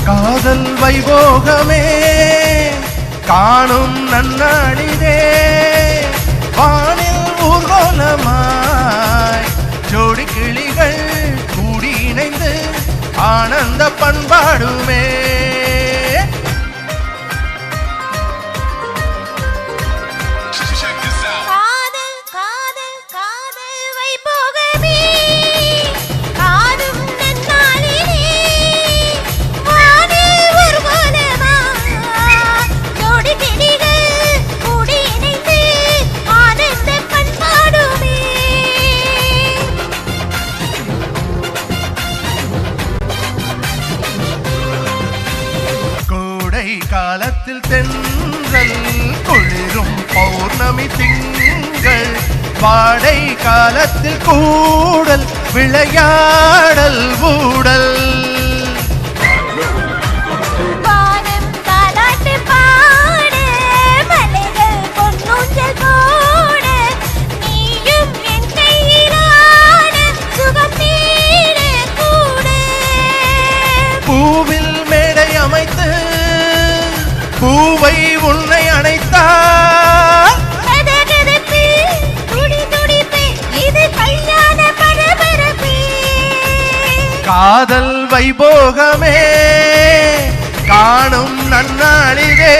காதல் வைபோகமே காணும் நன்னாளிலே வானில் ஊர்வலமாய் ஜோடி கிளிகள் கூடி இணைந்து ஆனந்த பண்பாடுமே. காலத்தில் தென்றல் குளிரும் பௌர்ணமி திங்கள் வாடை காலத்தில் கூடல் விளையாடல் ஊடல் பூவில் மேடை அமைத்து பூவை உன்னை அணைத்தார் காதல் வைபோகமே காணும் நன்னாளிலே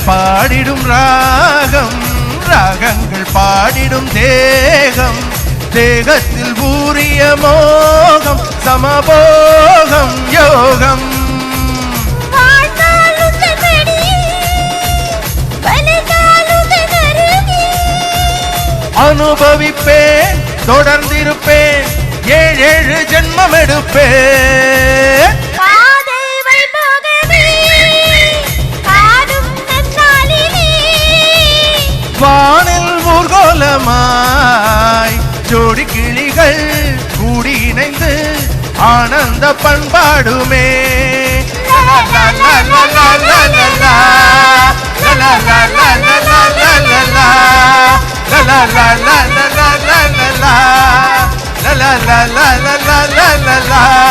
பாடிடும் ராகம் ராகங்கள் பாடிடும் தேகம் தேகத்தில் ஊறிய மோகம் சமபோகம் யோகம் அனுபவிப்பேன் தொடர்ந்திருப்பேன் 7 ஜென்மம் எடுப்பேன். வானில் ஊர்கோலமாய் ஜோடி கிளிகள் கூடி இணைந்து ஆனந்த பண்பாடுமே. la la la la la